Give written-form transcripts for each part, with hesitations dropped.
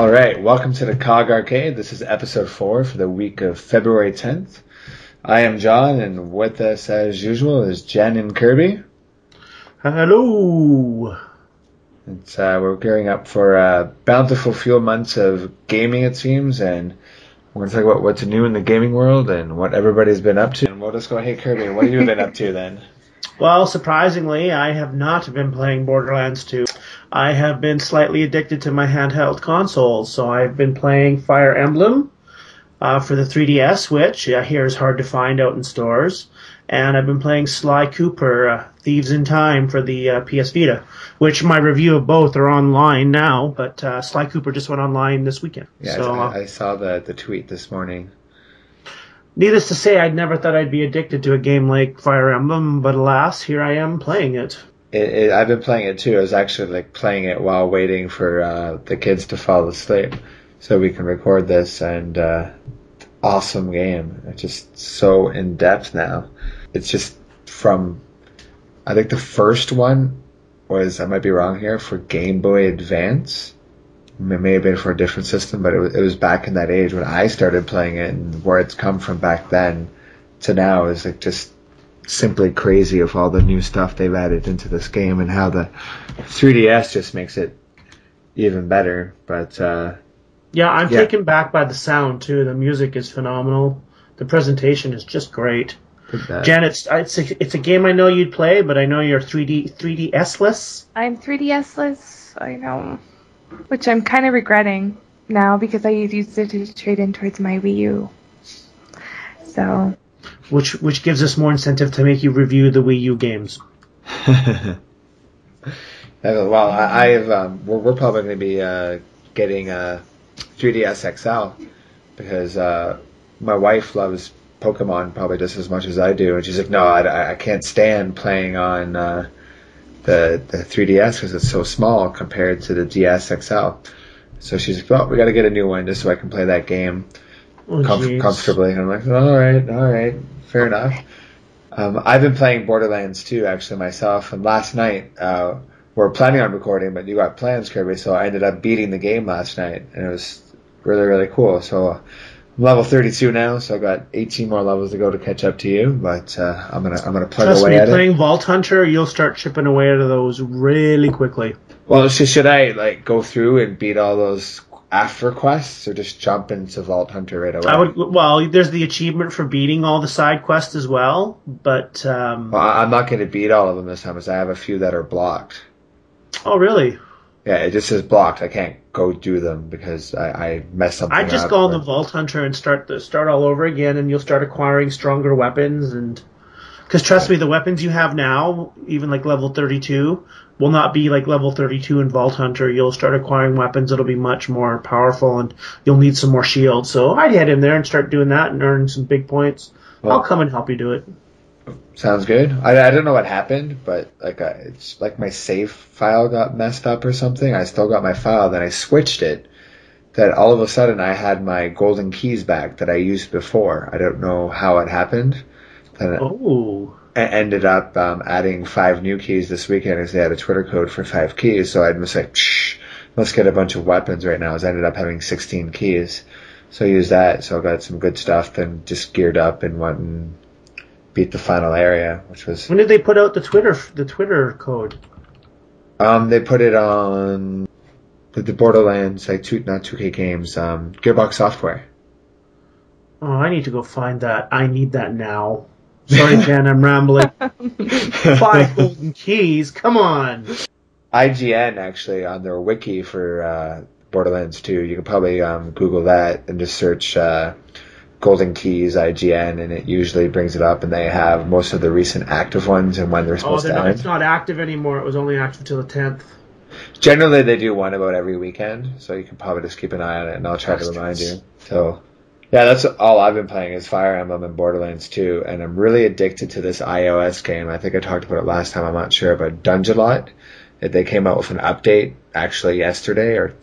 All right, welcome to the COG Arcade. This is episode 4 for the week of February 10th. I am John, and with us, as usual, is Jen and Kirby. Hello! We're gearing up for bountiful few months of gaming, it seems, and we're going to talk about what's new in the gaming world and what everybody's been up to. And we'll just go, hey, Kirby, what have you been up to then? Well, surprisingly, I have not been playing Borderlands 2. I have been slightly addicted to my handheld consoles, so I've been playing Fire Emblem for the 3DS, which I hear is hard to find out in stores. And I've been playing Sly Cooper, Thieves in Time for the PS Vita, which my review of both are online now, but Sly Cooper just went online this weekend. Yeah, so, I saw the tweet this morning. Needless to say, I'd never thought I'd be addicted to a game like Fire Emblem, but alas, here I am playing it. I've been playing it too. I was actually playing it while waiting for the kids to fall asleep so we can record this, and awesome game. It's just so in-depth now. It's just from, I think the first one was, I might be wrong here, for Game Boy Advance. It may have been for a different system, but it was back in that age when I started playing it, and where it's come from back then to now is just simply crazy of all the new stuff they've added into this game and how the 3DS just makes it even better. But I'm taken back by the sound too. The music is phenomenal. The presentation is just great. Jen, it's a game I know you'd play, but I know you're 3DS-less. I'm 3DS-less, I know. Which I'm kind of regretting now because I used it to trade in towards my Wii U. So. Which gives us more incentive to make you review the Wii U games. Well, we're probably going to be getting a 3DS XL because my wife loves Pokemon probably just as much as I do, and she's like, no, I can't stand playing on the 3DS because it's so small compared to the DS XL. So she's like, well, we got to get a new one just so I can play that game comfortably. And I'm like, all right, fair enough. I've been playing Borderlands 2 actually myself, and last night we were planning on recording, but you got plans, Kirby, so I ended up beating the game last night, and it was really, really cool. So I'm level 32 now, so I've got 18 more levels to go to catch up to you, but I'm gonna plug away at it. Playing Vault Hunter, you'll start chipping away at those really quickly. Well, should I go through and beat all those after quests, or just jump into Vault Hunter right away? There's the achievement for beating all the side quests as well, but I'm not going to beat all of them this time, because I have a few that are blocked. Oh, really? Yeah, it just says blocked. I can't go do them because I messed something up. I just go on the Vault Hunter and start all over again, and you'll start acquiring stronger weapons. And because trust me, the weapons you have now, even like level 32, will not be like level 32 in Vault Hunter. You'll start acquiring weapons that'll be much more powerful, and you'll need some more shields. So I'd head in there and start doing that and earn some big points. I'll come and help you do it. Sounds good. I don't know what happened, but it's like my save file got messed up or something. I still got my file, then I switched it. That all of a sudden I had my golden keys back that I used before. I don't know how it happened. I ended up adding 5 new keys this weekend because they had a Twitter code for 5 keys. So I was like, let's get a bunch of weapons right now. So I ended up having 16 keys. So I used that. So I got some good stuff. Then just geared up and went and beat the final area, which was. When did they put out the Twitter code? They put it on the Borderlands, not 2K Games, Gearbox Software. Oh, I need to go find that. I need that now. Sorry, Jen, I'm rambling. 5 golden keys, come on. IGN, actually, on their wiki for Borderlands 2, you can probably Google that and just search golden keys IGN, and it usually brings it up, and they have most of the recent active ones and when they're supposed to end. It's not active anymore. It was only active till the 10th. Generally, they do one about every weekend, so you can probably just keep an eye on it, and I'll try to remind you. So, yeah, that's all I've been playing is Fire Emblem and Borderlands 2, and I'm really addicted to this iOS game. I think I talked about it last time, I'm not sure, but Dungelot. They came out with an update actually yesterday, or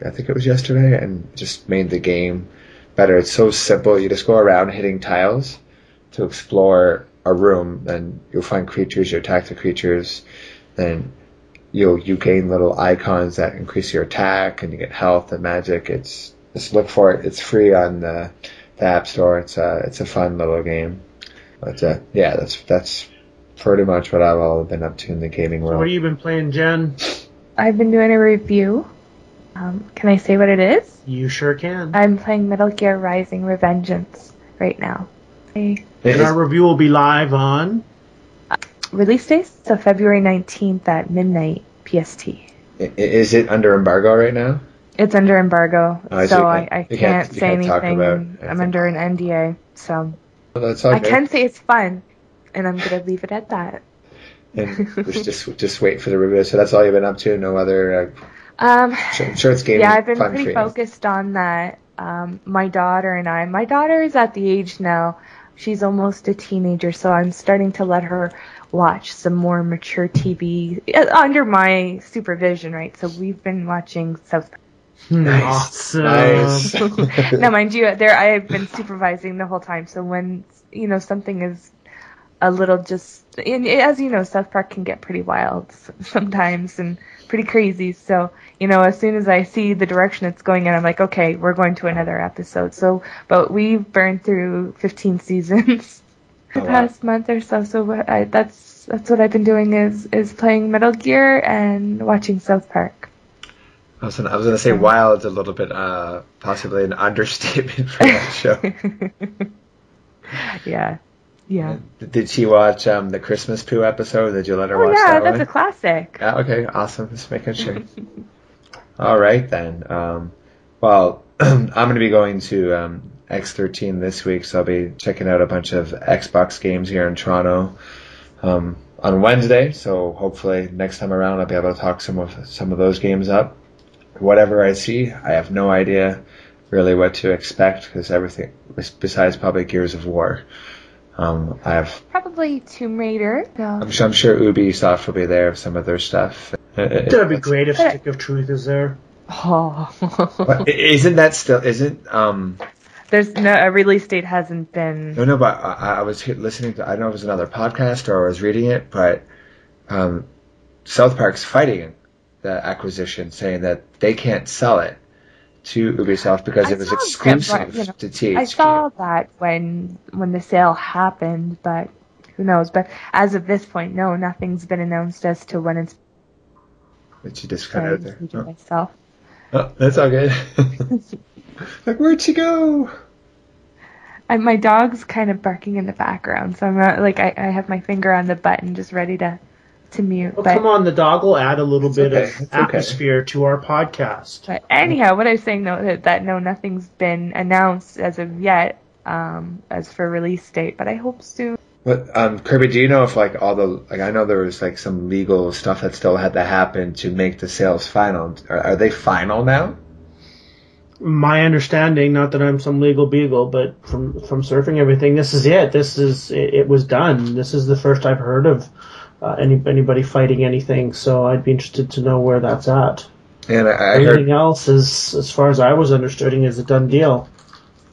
I think it was yesterday, and just made the game better. It's so simple. You just go around hitting tiles to explore a room, and you'll find creatures, you attack the creatures, then you gain little icons that increase your attack, and you get health and magic. Just look for it. It's free on the App Store. It's a fun little game. But yeah, that's pretty much what I've all been up to in the gaming world. So what have you been playing, Jen? I've been doing a review. Can I say what it is? You sure can. I'm playing Metal Gear Rising: Revengeance right now. And our review will be live on release date, so February 19th at midnight PST. Is it under embargo right now? It's under embargo, so I you can't say talk anything. about I'm under an NDA, so well, that's all I good. can say it's fun, and I'm gonna leave it at that. And just wait for the review. So that's all you've been up to? No other? Sure, it's gaming. Yeah, I've been fun pretty for you. focused on that. My daughter is at the age now. She's almost a teenager, so I'm starting to let her watch some more mature TV under my supervision, right? So we've been watching South Park. Awesome. Nice. Now, mind you, I've been supervising the whole time. So when something is a little as you know, South Park can get pretty wild sometimes and pretty crazy. So as soon as I see the direction it's going in, I'm like, okay, we're going to another episode. So, but we've burned through 15 seasons the past month or so. So that's what I've been doing is playing Metal Gear and watching South Park. I was going to say wild's a little bit possibly an understatement for that show. Yeah. Did she watch the Christmas Poo episode? Did you let her watch that? Oh yeah, one? that's a classic. Okay, awesome. Just making sure. All right then. Well, I'm going to be going to X13 this week, so I'll be checking out a bunch of Xbox games here in Toronto on Wednesday. So hopefully next time around I'll be able to talk some of those games up. Whatever I see, I have no idea really what to expect because everything besides probably Gears of War. I have probably Tomb Raider. No. I'm sure Ubisoft will be there with some of their stuff. That'd be great if Stick of Truth is there. Oh. Isn't that still? There's no a release date hasn't been. No, but I was listening to. I don't know if it was another podcast or I was reading it, but South Park's fighting the acquisition, saying that they can't sell it to Ubisoft because it was exclusive to THQ. I saw that when the sale happened, but who knows? But as of this point, no, nothing's been announced as to when it's. But you just cut out there. Myself. Oh, that's all good. Like, where'd she go? My dog's kind of barking in the background, so I'm not I have my finger on the button, just ready to mute. Well, come on, the dog will add a little bit of atmosphere to our podcast. But anyhow, what I was saying, that nothing's been announced as of yet, as for release date, but I hope soon. But Kirby, do you know if I know there was some legal stuff that still had to happen to make the sales final. Are they final now? My understanding, not that I'm some legal beagle, but from surfing everything, this is it. It was done. This is the first I've heard of anybody fighting anything, so I'd be interested to know where that's at. And everything else is, as far as I was understanding, is a done deal.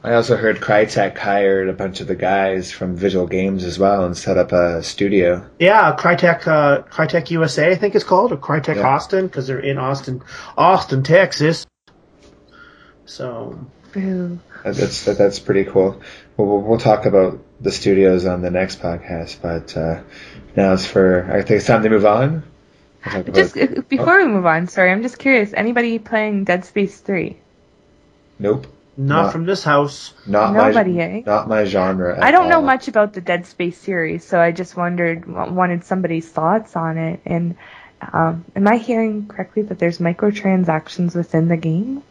I also heard Crytek hired a bunch of the guys from Visual Games as well and set up a studio. Yeah, Crytek USA, I think it's called, or Crytek Austin, because they're in Austin, Texas. So that's pretty cool. We'll talk about the studios on the next podcast, but now I think it's time to move on. Before we move on, sorry, I'm just curious. Anybody playing Dead Space 3? Nope. Not from this house. Nobody, Not my genre. I don't know much about the Dead Space series, so I just wanted somebody's thoughts on it. And am I hearing correctly that there's microtransactions within the game?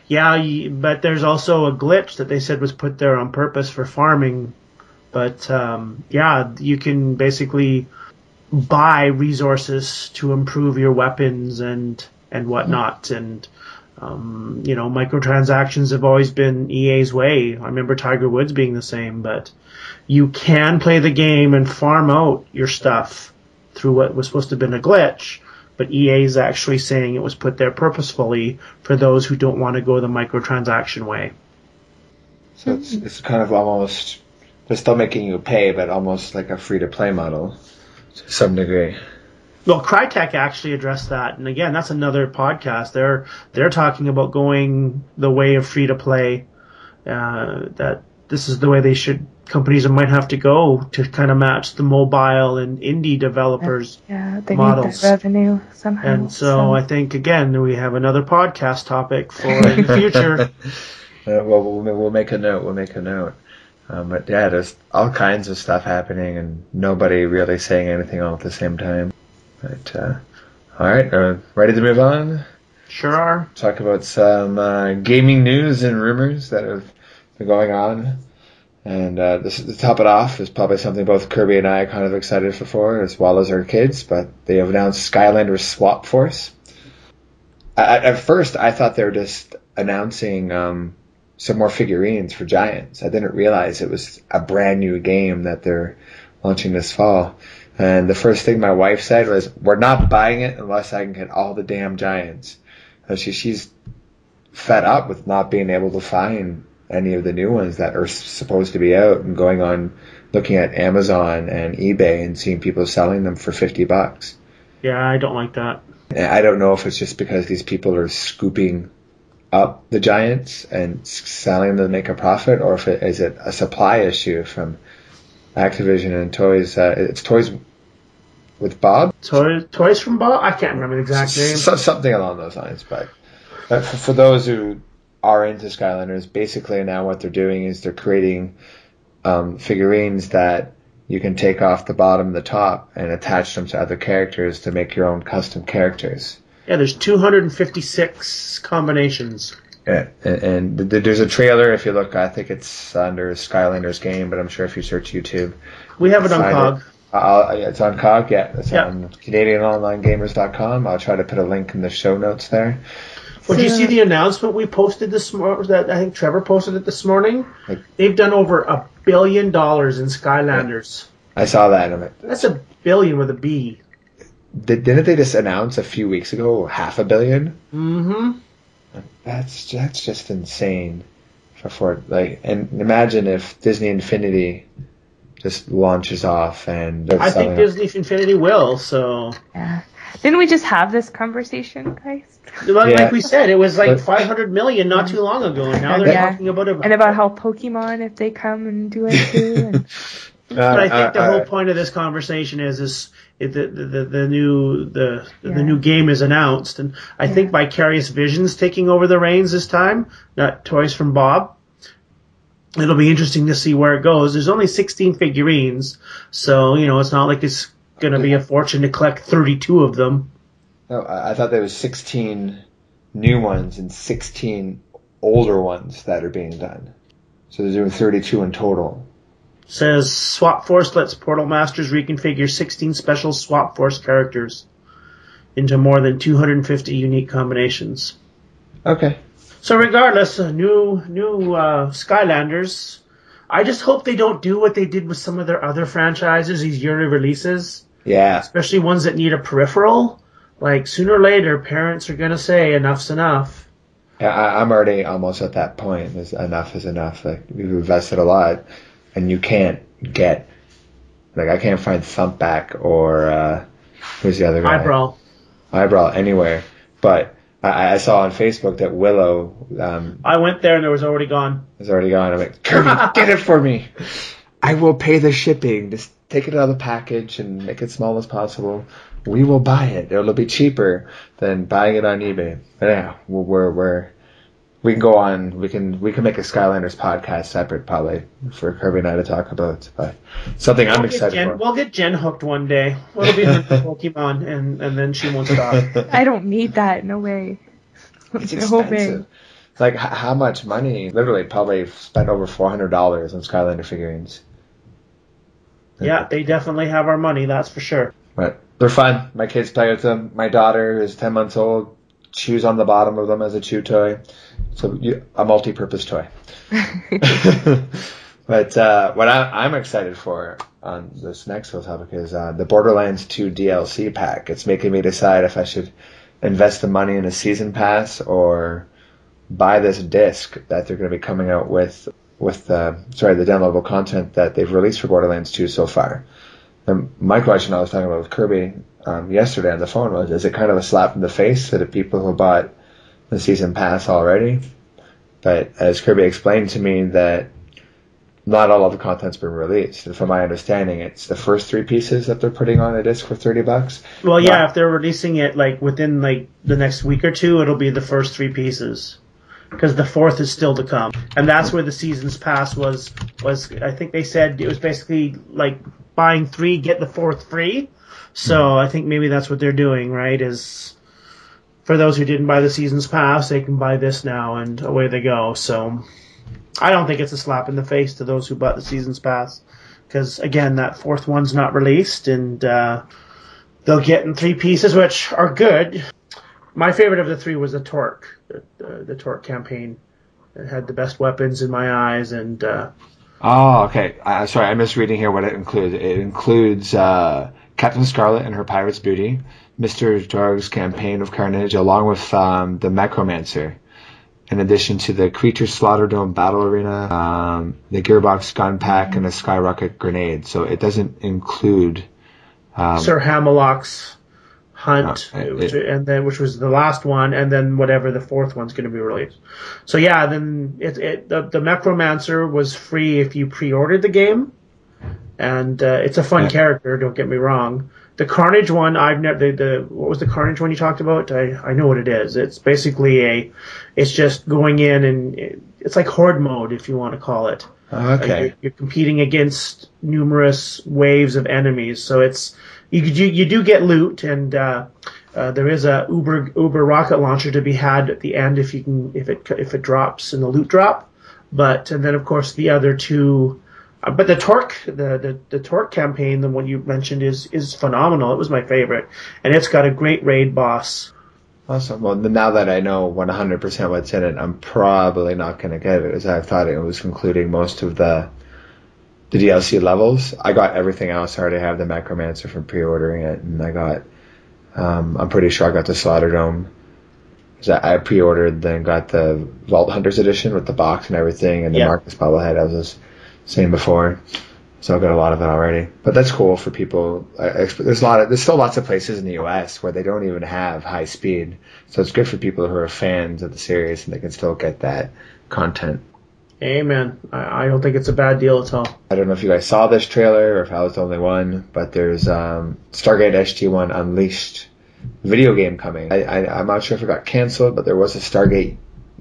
Yeah, but there's also a glitch that they said was put there on purpose for farming. But you can basically buy resources to improve your weapons and whatnot. And microtransactions have always been EA's way. I remember Tiger Woods being the same. But you can play the game and farm out your stuff through what was supposed to have been a glitch. But EA is actually saying it was put there purposefully for those who don't want to go the microtransaction way. So it's kind of almost, they're still making you pay, but almost like a free-to-play model to some degree. Well, Crytek actually addressed that, and again, that's another podcast. They're talking about going the way of free to play. That this is the way companies might have to go to kind of match the mobile and indie developers. They models. need that revenue somehow. And so I think again we have another podcast topic for in the future. We'll make a note. We'll make a note. But yeah, there's all kinds of stuff happening, and nobody really saying anything all at the same time. But all right, ready to move on? Sure are. Talk about some gaming news and rumors that have been going on. And to top it off is probably something both Kirby and I are kind of excited for, as well as our kids. But they have announced Skylanders Swap Force. At first, I thought they were just announcing some more figurines for Giants. I didn't realize it was a brand new game that they're launching this fall. And the first thing my wife said was, "We're not buying it unless I can get all the damn Giants." She's fed up with not being able to find any of the new ones that are supposed to be out, and going on looking at Amazon and eBay and seeing people selling them for $50. Yeah, I don't like that. And I don't know if it's just because these people are scooping up the Giants and selling them to make a profit, or if it is a supply issue from Activision and Toys. It's Toys with Bob? Toys from Bob? I can't remember the exact name. Something along those lines. But for those who are into Skylanders, basically now what they're doing is they're creating figurines that you can take off the bottom and the top and attach them to other characters to make your own custom characters. Yeah, there's 256 combinations. Yeah, and there's a trailer. If you look, I think it's under Skylanders game, but I'm sure if you search YouTube, we have it on COG. It's on COG. Yeah, it's on CanadianOnlineGamers.com. I'll try to put a link in the show notes there. Well, did you see the announcement we posted this morning? That I think Trevor posted it this morning. They've done over $1 billion in Skylanders. I saw that. That's $1 billion with a B. Didn't they just announce a few weeks ago $500 million? Mm-hmm. That's just insane. And imagine if Disney Infinity just launches off and I think Disney Infinity will. So yeah. Didn't we just have this conversation, guys? Like we said, it was like $500 million not too long ago, and now they're talking about it. And about how Pokemon, if they come and do it too. But I think the whole point of this conversation is the new game is announced, and I think Vicarious Visions taking over the reins this time, not Toys from Bob. It'll be interesting to see where it goes. There's only 16 figurines, so it's not like it's going to be a fortune to collect 32 of them. No, I thought there was 16 new ones and 16 older ones that are being done. So they're doing 32 in total. Says Swap Force lets Portal Masters reconfigure 16 special Swap Force characters into more than 250 unique combinations. Okay. So regardless, new Skylanders. I just hope they don't do what they did with some of their other franchises, these yearly releases. Yeah. Especially ones that need a peripheral. Like, sooner or later, parents are going to say, enough's enough. Yeah, I'm already almost at that point. Enough is enough. Like, we've invested a lot, and you can't get... Like, I can't find Thumpback or... who's the other guy? Eyebrow anywhere. But I saw on Facebook that Willow... I went there, and it was already gone. It was already gone. I'm like, Kirby, get it for me! I will pay the shipping. Just take it out of the package and make it small as possible. We will buy it. It'll be cheaper than buying it on eBay. But yeah, we can go on. We can make a Skylanders podcast separate, probably, for Kirby and I to talk about. But something I'm excited for. We'll get Jen hooked one day. It'll be her Pokemon, and then she won't stop. I don't need that. No way. It's expensive. Like, how much money? Literally, probably spent over $400 on Skylander figurines. Yeah, they definitely have our money, that's for sure. But they're fun. My kids play with them. My daughter is 10 months old. Chews on the bottom of them as a chew toy. So a multi-purpose toy. But what I'm excited for on this next topic is the Borderlands 2 DLC pack. It's making me decide if I should invest the money in a season pass or buy this disc that they're going to be coming out with the downloadable content that they've released for Borderlands 2 so far. And my question I was talking about with Kirby yesterday on the phone was, is it kind of a slap in the face to the people who bought the season pass already? But as Kirby explained to me, that not all of the content's been released. And from my understanding, it's the first 3 pieces that they're putting on a disc for $30. Well, yeah, if they're releasing it like within like the next week or two, it'll be the first 3 pieces. Because the 4th is still to come. And that's where the season's pass was, I think they said it was basically like buying 3, get the 4th free. So I think maybe that's what they're doing, right? Is for those who didn't buy the season's pass, they can buy this now, and away they go. So I don't think it's a slap in the face to those who bought the season's pass. Because, again, that 4th one's not released, and they'll get in 3 pieces, which are good. My favorite of the 3 was the Torque. The Torque campaign. It had the best weapons in my eyes, and... Oh, okay. Sorry, I'm misreading here what it includes. It includes Captain Scarlet and her pirate's booty, Mr. Darg's campaign of carnage, along with the Necromancer, in addition to the Creature Slaughterdome Battle Arena, the Gearbox Gun Pack, and a Skyrocket Grenade. So it doesn't include... Sir Hammerlock's Hunt, which was the last one, and then whatever the 4th one's going to be released. So yeah, then the Necromancer was free if you pre-ordered the game, and it's a fun character. Don't get me wrong. The Carnage one, I've never. What was the Carnage one you talked about? I know what it is. It's basically it's just going in and it's like Horde mode, if you want to call it. Okay. You're competing against numerous waves of enemies, so it's. You do get loot, and there is a Uber rocket launcher to be had at the end if it drops in the loot drop. And then of course the other 2, but the Torque the Torque campaign, the one you mentioned, is phenomenal. It was my favorite, and it's got a great raid boss. Awesome. Well, now that I know 100% what's in it, I'm probably not going to get it, as I thought it was including most of the DLC levels. I got everything else. I already have the Necromancer from pre-ordering it, and I got, I'm pretty sure I got the Slaughterdome. I pre-ordered, then got the Vault Hunters edition with the box and everything, and the Marcus bobblehead, I was saying before. So I got a lot of it already. But that's cool for people. There's still lots of places in the US where they don't even have high speed. So it's good for people who are fans of the series, and they can still get that content. Amen. I don't think it's a bad deal at all. I don't know if you guys saw this trailer or if I was the only one, but there's Stargate SG-1 Unleashed video game coming. I'm not sure if it got canceled, but there was a Stargate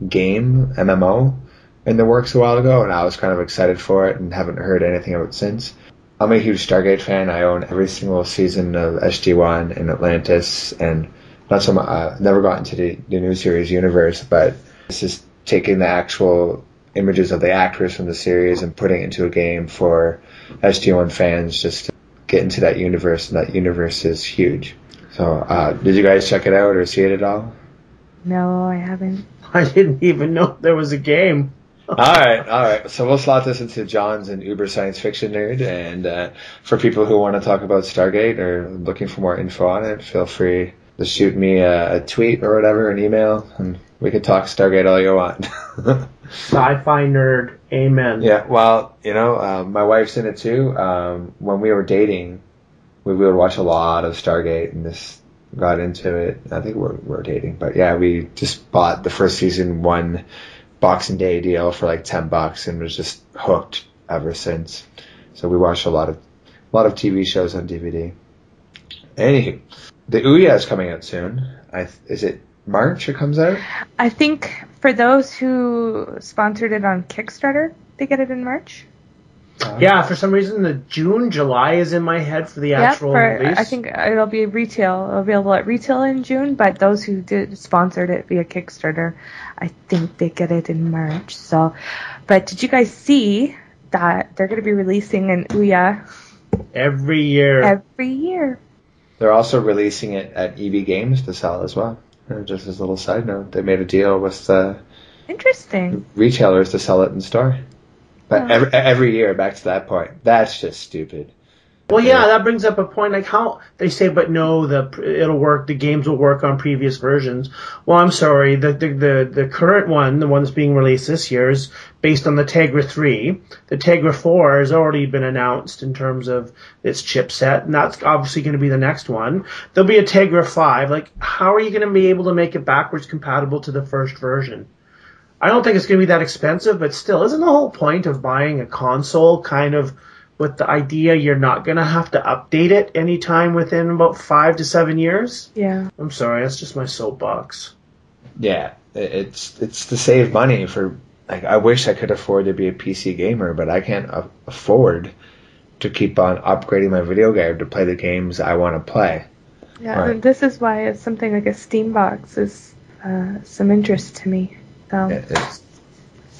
game, MMO, in the works a while ago, and I was kind of excited for it and haven't heard anything about it since. I'm a huge Stargate fan. I own every single season of SG-1 and Atlantis, and not so much, never got into the new series universe, but it's just taking the actual images of the actors from the series and putting it into a game for SG-1 fans just to get into that universe, and that universe is huge. So, did you guys check it out or see it at all? No, I haven't. I didn't even know there was a game. All right. So we'll slot this into John's an Uber science fiction nerd, and for people who want to talk about Stargate or looking for more info on it, feel free to shoot me a tweet or whatever, an email, and we could talk Stargate all you want. Sci-fi nerd, amen. Yeah, well, my wife's in it too. When we were dating, we would watch a lot of Stargate, and this got into it. I think we're dating, but yeah, we just bought the first season one Boxing Day deal for like $10 and was just hooked ever since. So we watched a lot of TV shows on DVD. Anywho, the Ouya is coming out soon. Is it March it comes out? I think for those who sponsored it on Kickstarter, they get it in March. Yeah, for some reason the July is in my head for the actual release. I think it'll be available at retail in June, but those who sponsored it via Kickstarter, I think they get it in March. So, but did you guys see that they're going to be releasing an Ouya every year? Every year. They're also releasing it at EB Games to sell as well. Just as a little side note, they made a deal with interesting retailers to sell it in store. But every year, back to that point, that's just stupid. Well, yeah, that brings up a point. Like how they say, but no, it'll work. The games will work on previous versions. Well, I'm sorry. The current one, the one that's being released this year, is based on the Tegra 3. The Tegra 4 has already been announced in terms of its chipset, and that's obviously going to be the next one. There'll be a Tegra 5. Like, how are you going to be able to make it backwards compatible to the first version? I don't think it's going to be that expensive, but still, isn't the whole point of buying a console kind of with the idea you're not going to have to update it anytime within about 5 to 7 years? Yeah. I'm sorry, that's just my soapbox. Yeah, it's to save money for. Like, I wish I could afford to be a PC gamer, but I can't afford to keep on upgrading my video game to play the games I want to play. Yeah, Right. and this is why something like a Steam box is some interest to me. So.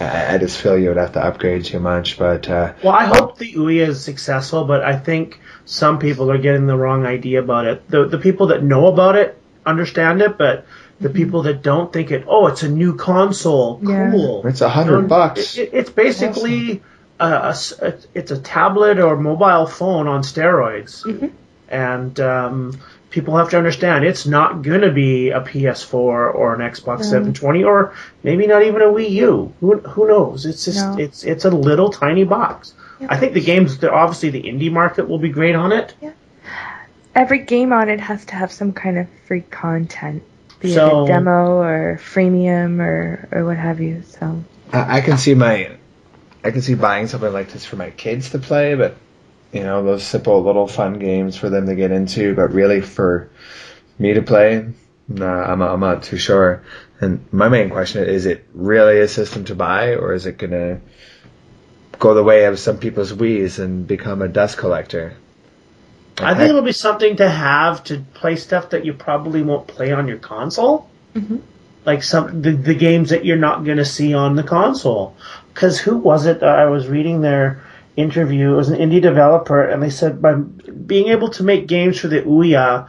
I just feel you would have to upgrade too much, but... Well, I hope the Ouya is successful, but I think some people are getting the wrong idea about it. The people that know about it understand it, but the people that don't think it's a new console, cool. It's $100. It's basically it's a tablet or mobile phone on steroids. Mm-hmm. And people have to understand it's not going to be a PS4 or an Xbox 720 or maybe not even a Wii U. Who knows? It's just it's a little tiny box. Yeah. I think the games, obviously the indie market will be great on it. Yeah. Every game on it has to have some kind of free content, be it a demo or freemium or what have you. So I can see buying something like this for my kids to play, but those simple little fun games for them to get into, but really for me to play, I'm not too sure. And my main question is it really a system to buy, or is it going to go the way of some people's Wiis and become a dust collector? I think it'll be something to have to play stuff that you probably won't play on your console. Mm-hmm. Like the games that you're not going to see on the console. Because who was it I was reading their interview? It was an indie developer, and they said by being able to make games for the Ouya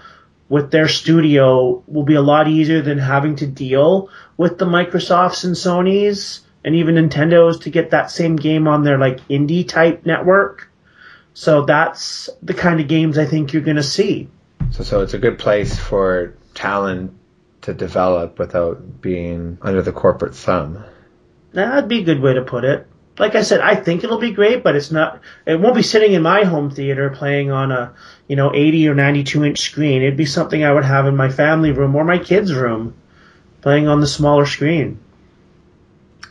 with their studio will be a lot easier than having to deal with the Microsofts and Sonys and even Nintendos to get that same game on their like indie type network. So that's the kind of games I think you're going to see. So it's a good place for talent to develop without being under the corporate thumb. That'd be a good way to put it. Like I said, I think it'll be great, but it won't be sitting in my home theater playing on a 80 or 92 inch screen. It'd be something I would have in my family room or my kids' room, playing on the smaller screen.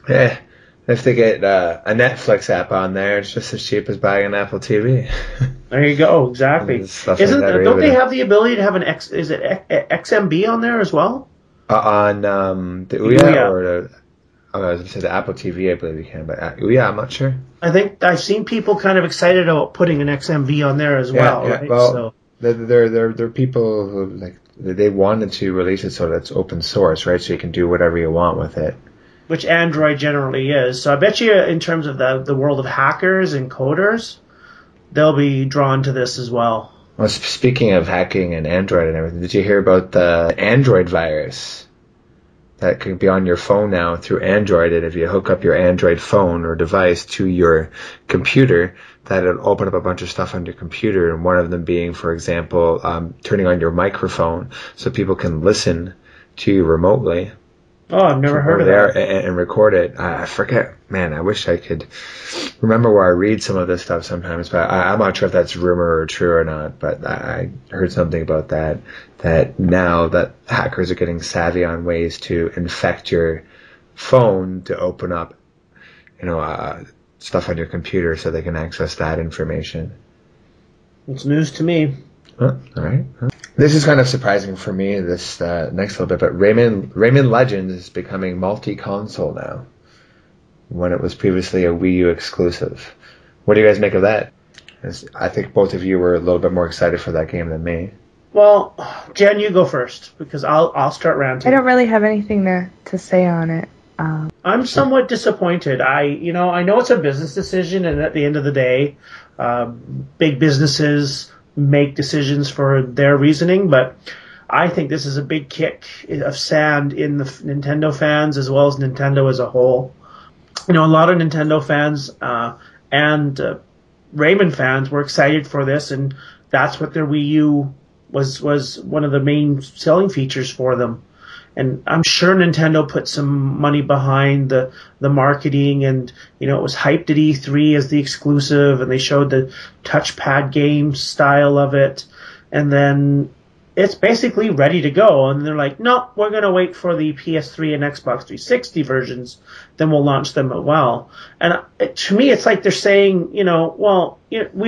Yeah, if they get a Netflix app on there, it's just as cheap as buying an Apple TV. There you go, exactly. Don't they have the ability to have XMB on there as well? On the Ouya or I was going to say the Apple TV, I believe you can, but Ouya, I'm not sure. I think I've seen people kind of excited about putting an XMV on there as well. Yeah. Right? Well, they're people who they wanted to release it so that it's open source, right? So you can do whatever you want with it. Which Android generally is. So I bet you, in terms of the world of hackers and coders, they'll be drawn to this as well. Well, speaking of hacking and Android and everything, did you hear about the Android virus? That can be on your phone now through Android, and if you hook up your Android phone or device to your computer, that'll open up a bunch of stuff on your computer, and one of them being, for example, turning on your microphone so people can listen to you remotely. Oh, I've never heard of that. And record it. I forget. Man, I wish I could remember where I read some of this stuff sometimes, but I'm not sure if that's rumor or true or not, but I heard something about that now that hackers are getting savvy on ways to infect your phone to open up, stuff on your computer so they can access that information. It's news to me. All right. This is kind of surprising for me, this next little bit, but Rayman Legends is becoming multi-console now, when it was previously a Wii U exclusive. What do you guys make of that? I think both of you were a little bit more excited for that game than me. Well, Jen, you go first, because I'll start ranting. I don't really have anything to say on it. I'm somewhat disappointed. I know it's a business decision, and at the end of the day, big businesses make decisions for their reasoning, but I think this is a big kick of sand in the Nintendo fans as well as Nintendo as a whole. A lot of Nintendo fans and Rayman fans were excited for this, and that's what their Wii U was one of the main selling features for them. And I'm sure Nintendo put some money behind the marketing, and it was hyped at E3 as the exclusive, and they showed the touchpad game style of it, and then it's basically ready to go. And they're like, no, we're going to wait for the PS3 and Xbox 360 versions, then we'll launch them as well. And to me, it's like they're saying, we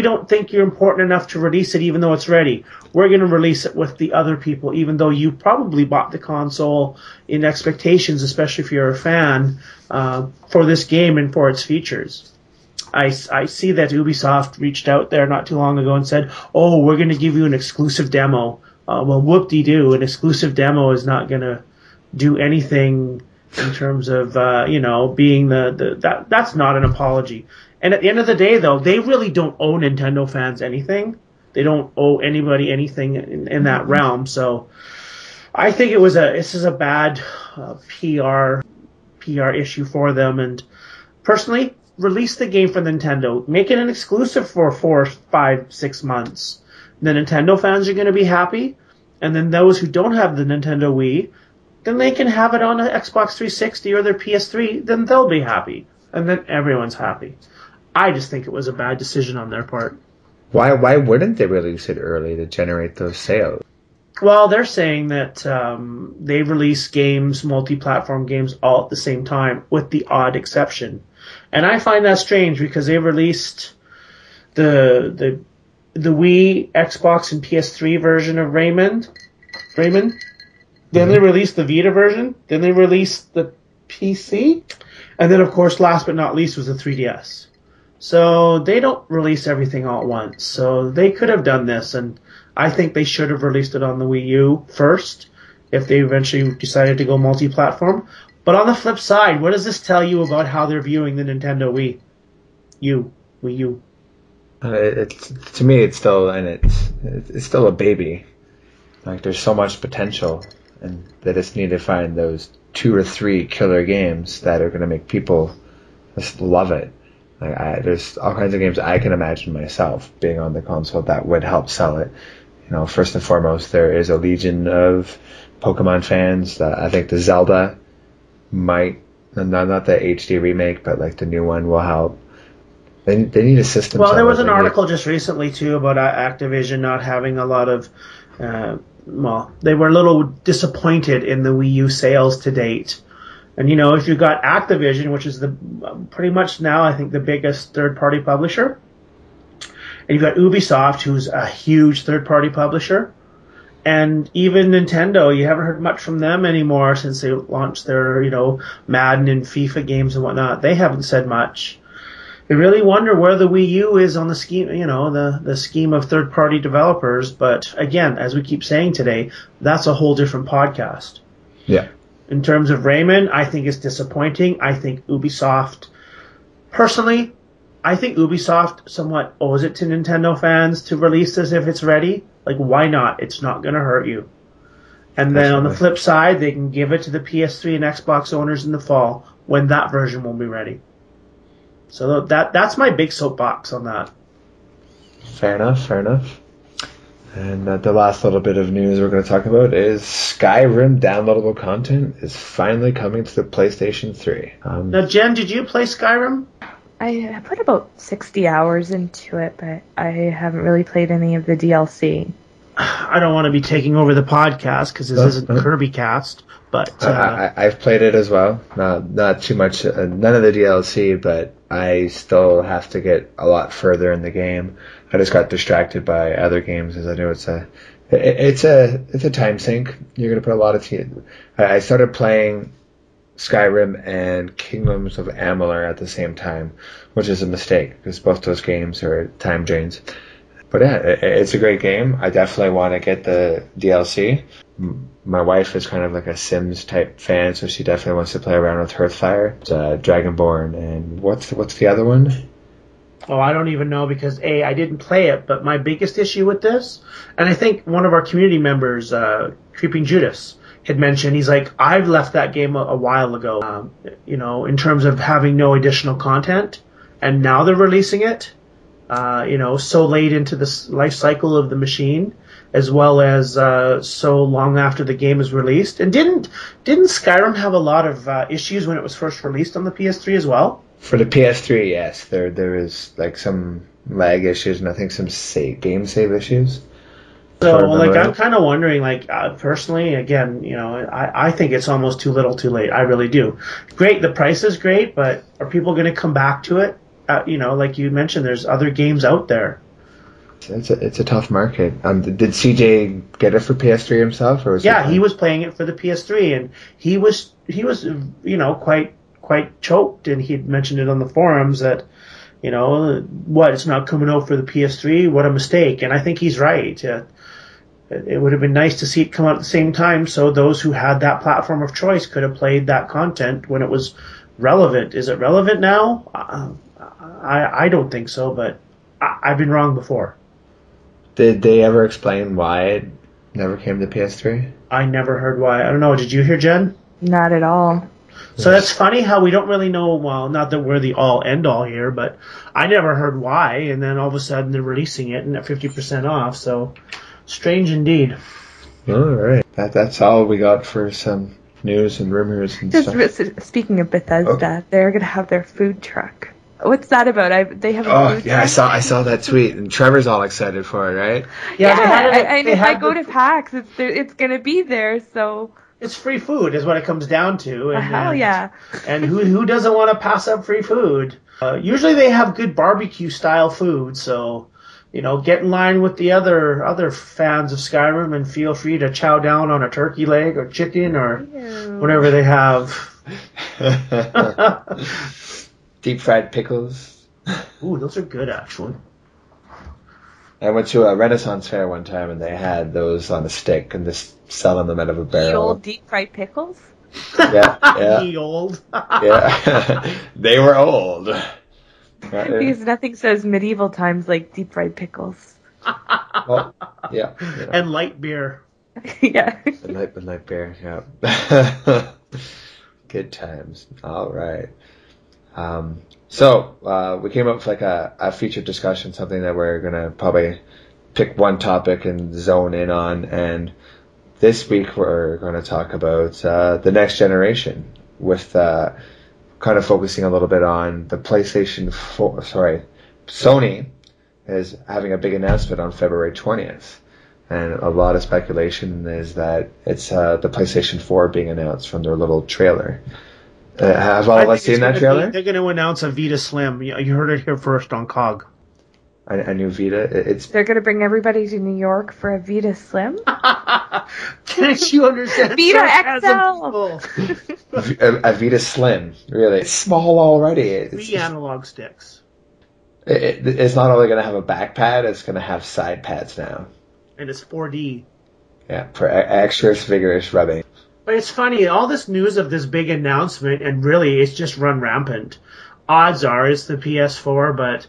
don't think you're important enough to release it even though it's ready. We're going to release it with the other people, even though you probably bought the console in expectations, especially if you're a fan, for this game and for its features. I see that Ubisoft reached out there not too long ago and said, oh, we're going to give you an exclusive demo. Well, whoop-de-doo, an exclusive demo is not going to do anything in terms of, being that's not an apology. And at the end of the day, though, they really don't owe Nintendo fans anything. They don't owe anybody anything in that realm. So I think this is a bad PR issue for them. And personally, release the game for Nintendo. Make it an exclusive for 4, 5, 6 months. The Nintendo fans are going to be happy, and then those who don't have the Nintendo Wii, then they can have it on an Xbox 360 or their PS3, then they'll be happy, and then everyone's happy. I just think it was a bad decision on their part. Why wouldn't they release it early to generate those sales? Well, they're saying that they release games, multi-platform games, all at the same time, with the odd exception. And I find that strange because they released the Wii, Xbox, and PS3 version of Rayman. Then they released the Vita version. Then they released the PC. And then, of course, last but not least was the 3DS. So they don't release everything all at once. So they could have done this, and I think they should have released it on the Wii U first if they eventually decided to go multi-platform. But on the flip side, what does this tell you about how they're viewing the Nintendo Wii U? To me, it's still it's still a baby. Like, there's so much potential, and they just need to find those 2 or 3 killer games that are going to make people just love it. Like, there's all kinds of games I can imagine myself being on the console that would help sell it. First and foremost, there is a legion of Pokemon fans. I think the Zelda might, not the HD remake, but like the new one will help. They need a system. Well, there was an article just recently, too, about Activision not having a lot of... they were a little disappointed in the Wii U sales to date. And, if you've got Activision, which is pretty much now, I think, the biggest third-party publisher, and you've got Ubisoft, who's a huge third-party publisher, and even Nintendo, you haven't heard much from them anymore since they launched their, Madden and FIFA games and whatnot. They haven't said much. I really wonder where the Wii U is on the scheme, the scheme of third-party developers. But again, as we keep saying today, that's a whole different podcast. Yeah. In terms of Rayman, I think it's disappointing. I think Ubisoft, personally, somewhat owes it to Nintendo fans to release this if it's ready. Like, why not? It's not going to hurt you. And then on the flip side, they can give it to the PS3 and Xbox owners in the fall when that version will be ready. So that's my big soapbox on that. Fair enough. And the last little bit of news we're going to talk about is Skyrim downloadable content is finally coming to the PlayStation 3. Now, Jen, did you play Skyrim? I put about 60 hours into it, but I haven't really played any of the DLC. I don't want to be taking over the podcast because this isn't Kirby Cast, but... I've played it as well. Not too much, none of the DLC, but I still have to get a lot further in the game. I just got distracted by other games, as I know it's a time sink. You're going to put a lot of I started playing Skyrim and Kingdoms of Amalur at the same time, which is a mistake because both those games are time drains. But yeah, it's a great game. I definitely want to get the DLC. My wife is kind of like a Sims type fan, so she definitely wants to play around with Hearthfire. It's Dragonborn, and what's the other one? Oh, I don't even know because I didn't play it. But my biggest issue with this, and I think one of our community members, Creeping Judas, had mentioned, he's like, I've left that game a while ago. In terms of having no additional content, and now they're releasing it. so late into the life cycle of the machine, as well as so long after the game is released. And didn't Skyrim have a lot of issues when it was first released on the PS3 as well? For the PS3, yes, there is like some lag issues and I think some game save issues. So, I'm kind of wondering, personally, again, I think it's almost too little too late. I really do. Great, the price is great, but are people going to come back to it? Like you mentioned, there's other games out there. It's a tough market. Did CJ get it for PS3 himself, or was he was playing it for the PS3, and he was quite choked, and he'd mentioned it on the forums that it's not coming out for the PS3. What a mistake! And I think he's right. It would have been nice to see it come out at the same time, so those who had that platform of choice could have played that content when it was relevant. Is it relevant now? I don't think so, but I've been wrong before. Did they ever explain why it never came to PS3? I never heard why. I don't know. Did you hear, Jen? Not at all. So that's funny how we don't really know, well, not that we're the all-end-all here, but I never heard why, and then all of a sudden they're releasing it and at 50% off, so strange indeed. All right. That's all we got for some news and rumors and stuff. Speaking of Bethesda, they're going to have their food truck. What's that about? They have a food truck? I saw that tweet, and Trevor's all excited for it, right? And if I go to PAX, it's going to be there, so... It's free food is what it comes down to. And, hell yeah. And who doesn't want to pass up free food? Usually they have good barbecue-style food, so... get in line with the other fans of Skyrim and feel free to chow down on a turkey leg or chicken or whatever they have. Deep fried pickles. Ooh, those are good, actually. I went to a Renaissance fair one time and they had those on a stick and just selling them out of a barrel. The old deep fried pickles? Yeah. The old. Yeah. They were old. Because nothing says medieval times like deep fried pickles. Well, yeah. And light beer. Yeah. Light beer, yeah. Good times. All right. So we came up with a featured discussion, something that we're going to probably pick one topic and zone in on. And this week we're going to talk about the next generation with kind of focusing a little bit on the PlayStation 4. Sony is having a big announcement on February 20th. And a lot of speculation is that it's the PlayStation 4 being announced from their little trailer. Have all of us seen that trailer? They're going to announce a Vita Slim. You heard it here first on COG. A new Vita? They're going to bring everybody to New York for a Vita Slim? Can't you understand? Vita XL! A Vita Slim, really. It's small already. 3 analog sticks. It's not only going to have a back pad, it's going to have side pads now. And it's 4D. Yeah, for extra vigorous rubbing. But it's funny, all this news of this big announcement, and really it's just run rampant. Odds are it's the PS4, but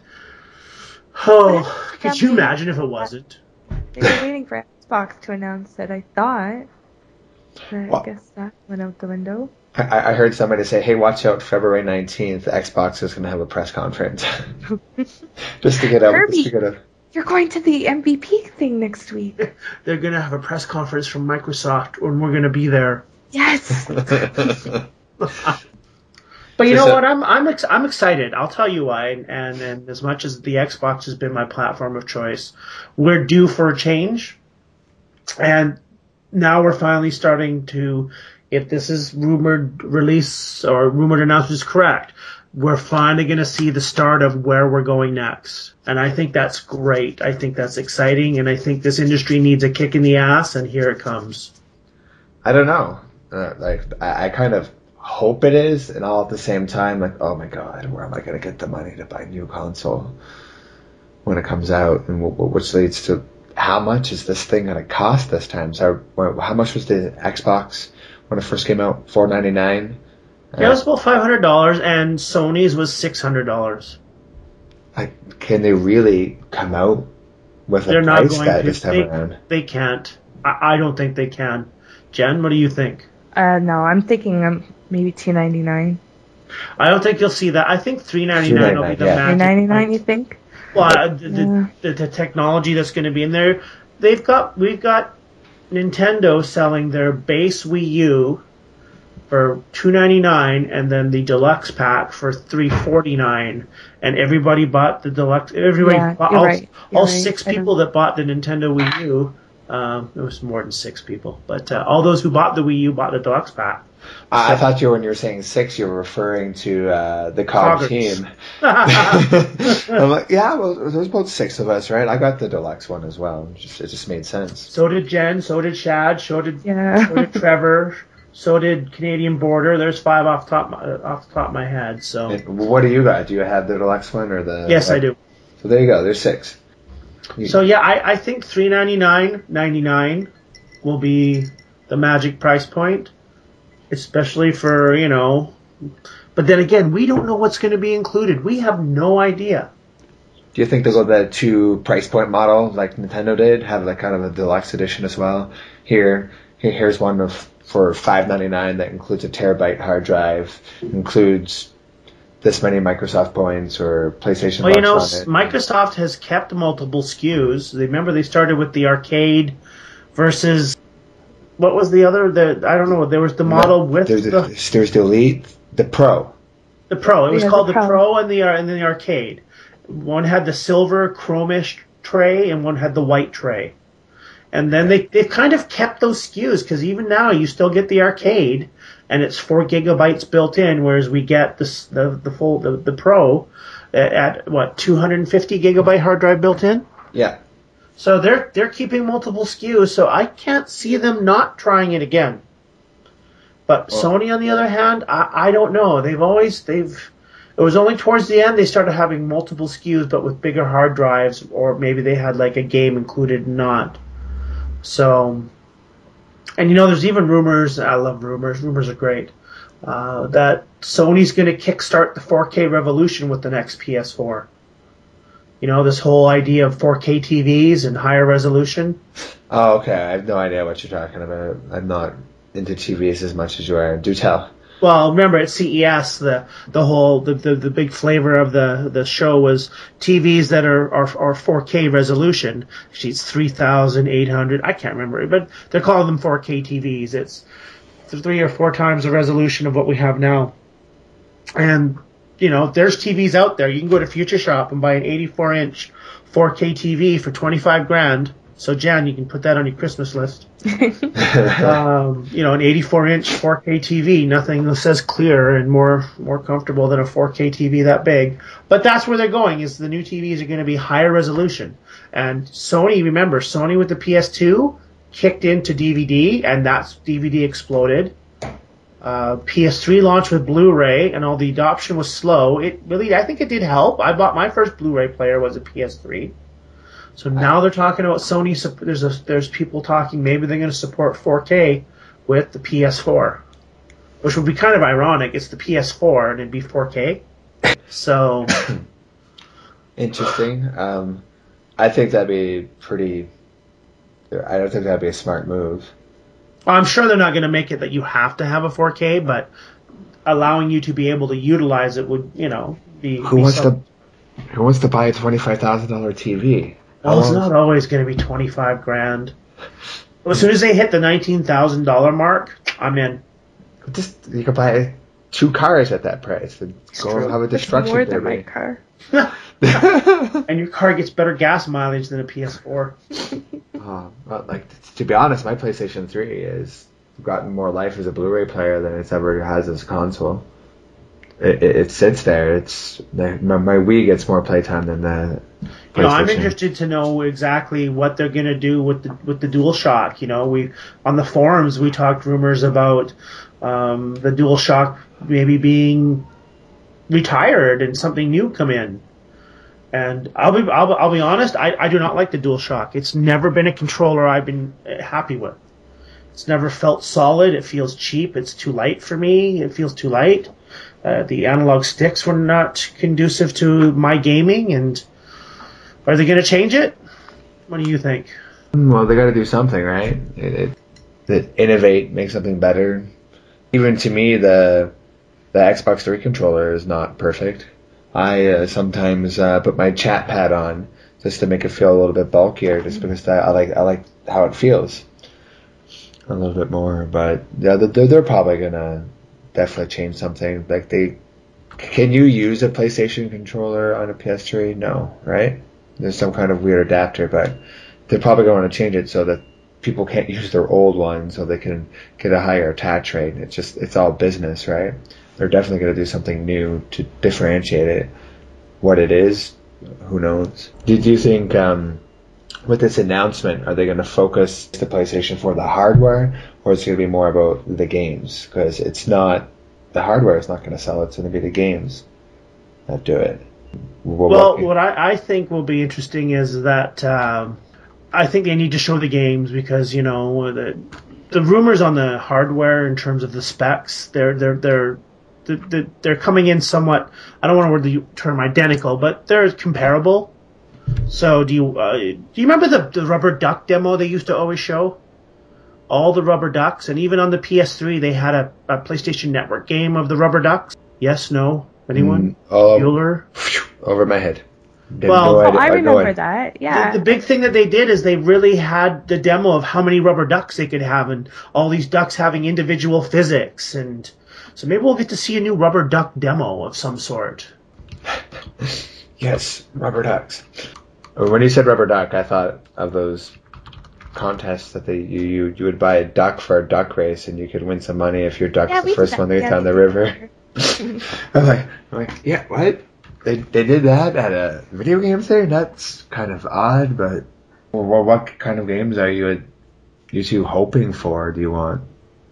could you imagine if it wasn't? They were waiting for Xbox to announce it, I thought. But I guess that went out the window. I heard somebody say, hey, watch out, February 19th, Xbox is going to have a press conference. just to get out. Kirby, you're going to the MVP thing next week. They're going to have a press conference from Microsoft, and we're going to be there. Yes. But you know what? I'm excited. I'll tell you why. And as much as the Xbox has been my platform of choice, we're due for a change. And now we're finally starting to, if this is rumored release or rumored announcement is correct, we're finally going to see the start of where we're going next. And I think that's great. I think that's exciting. And I think this industry needs a kick in the ass, and here it comes. I don't know. I kind of hope it is, and all at the same time, oh my god, where am I going to get the money to buy a new console when it comes out? And which leads to, how much is this thing going to cost this time? So how much was the Xbox when it first came out? $499? Yeah, it was about $500, and Sony's was $600. Can they really come out with a price that this time around? They can't. I don't think they can. Jen, what do you think? No, I'm thinking maybe $299. I don't think you'll see that. I think $399 will be the magic. $399, you think? Well, the technology that's going to be in there, we've got Nintendo selling their base Wii U for $299, and then the deluxe pack for $349, and everybody bought the deluxe. All 6 people that bought the Nintendo Wii U. It was more than 6 people, but all those who bought the Wii U bought the deluxe pack. I thought when you were saying 6, you were referring to the COG team. I'm like, yeah, well, there was about 6 of us, right? I got the deluxe one as well. It just made sense. So did Jen. So did Shad. So did Trevor. So did Canadian Border. There's 5 off the top of my head. So. And what do you got? Do you have the deluxe one or the? Yes, I do. So there you go. There's 6. So yeah, I think $399.99 will be the magic price point, especially for But then again, we don't know what's going to be included. We have no idea. Do you think they'll go the 2 price point model like Nintendo did? Have like kind of a deluxe edition as well? Here's one for $599 that includes a terabyte hard drive, includes this many Microsoft points or PlayStation Bucks on it. Microsoft has kept multiple SKUs. Remember, they started with the arcade versus what was the other? I don't know. There was the model with there's the Elite, the Pro. The Pro. It was called the Pro and the arcade. One had the silver chromish tray and one had the white tray. And then they've kind of kept those SKUs because even now you still get the arcade and it's 4 gigabytes built in, whereas we get the Pro at what 250 gigabyte hard drive built in. Yeah. So they're keeping multiple SKUs, so I can't see them not trying it again. But Sony, on the other hand, I don't know. It was only towards the end they started having multiple SKUs, but with bigger hard drives, or maybe they had like a game included, not. So, and there's even rumors. I love rumors. Rumors are great. That Sony's going to kickstart the 4K revolution with the next PS4. This whole idea of 4K TVs and higher resolution. Oh, okay. I have no idea what you're talking about. I'm not into TVs as much as you are. Do tell. Well, remember at CES, the big flavor of the show was TVs that are 4K resolution. It's 3,800. I can't remember, but they're calling them 4K TVs. It's 3 or 4 times the resolution of what we have now. And there's TVs out there. You can go to Future Shop and buy an 84-inch 4K TV for $25,000. So, Jan, you can put that on your Christmas list. An 84-inch 4K TV, nothing says clearer and more comfortable than a 4K TV that big. But that's where they're going, is the new TVs are going to be higher resolution. And Sony with the PS2 kicked into DVD, and that's DVD exploded. PS3 launched with Blu-ray, and all the adoption was slow. I think it did help. I bought my first Blu-ray player was a PS3. So now they're talking about Sony. There's people talking maybe they're going to support 4K with the PS4, which would be kind of ironic. It's the PS4 and it'd be 4K. So interesting. I think that'd be pretty. I don't think that'd be a smart move. Well, I'm sure they're not going to make it that you have to have a 4K, but allowing you to be able to utilize it would, be. Who wants to buy a $25,000 TV? Well, it's not always going to be $25,000. As soon as they hit the $19,000 mark, I'm in. You could buy 2 cars at that price. Go have a destruction more derby. than my car. And your car gets better gas mileage than a PS4. To be honest, my PlayStation 3 has gotten more life as a Blu-ray player than it's ever has as a console. It sits there. My Wii gets more playtime than the PlayStation. I'm interested to know exactly what they're going to do with the DualShock. We on the forums we talked rumors about the DualShock maybe being retired and something new come in. And I'll be honest, I do not like the DualShock. It's never been a controller I've been happy with. It's never felt solid. It feels cheap. It's too light for me. It feels too light. The analog sticks were not conducive to my gaming. And are they going to change it? What do you think? Well, they got to do something, right? Innovate, make something better. Even to me, the Xbox 3 controller is not perfect. I sometimes put my chat pad on just to make it feel a little bit bulkier, just because I like how it feels a little bit more. But yeah, they're probably gonna definitely change something. Like can you use a PlayStation controller on a PS3? No, right? There's some kind of weird adapter, but they're probably going to change it so that people can't use their old one, so they can get a higher attach rate. It's all business, right? They're definitely going to do something new to differentiate it. What it is, who knows? Do you think with this announcement, are they going to focus the PlayStation for the hardware, or is it going to be more about the games? Because the hardware is not going to sell, it's going to be the games that do it. What I think will be interesting is that I think they need to show the games, because the rumors on the hardware in terms of the specs, they're coming in somewhat. I don't want to word the term identical, but they're comparable. So do you remember the rubber duck demo they used to always show? All the rubber ducks, and even on the PS3 they had a PlayStation Network game of the rubber ducks. Yes, no, anyone? Bueller? Over my head. I remember that. Yeah. The big thing that they did is they really had the demo of how many rubber ducks they could have, and all these ducks having individual physics, and so maybe we'll get to see a new rubber duck demo of some sort. Yes, rubber ducks. When you said rubber duck, I thought of those contests that you would buy a duck for a duck race, and you could win some money if your duck's the first one to get down the river. I'm like, yeah, what? They did that at a video game thing? That's kind of odd, but what kind of games are you two hoping for? Do you want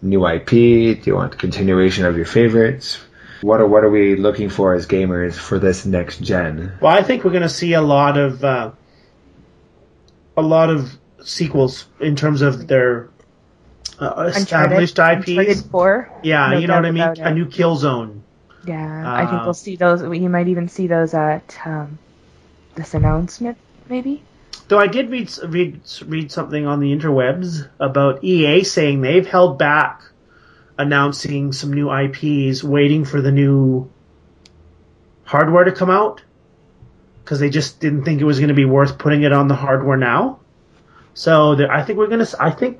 new IP? Do you want continuation of your favorites? What are we looking for as gamers for this next gen? Well, I think we're going to see a lot of sequels in terms of their established IPs. Uncharted 4? Yeah, no, you know what I mean? A new Killzone. Yeah, I think we'll see those. You might even see those at this announcement, maybe. Though I did read something on the interwebs about EA saying they've held back announcing some new IPs, waiting for the new hardware to come out, because they just didn't think it was going to be worth putting it on the hardware now. So I think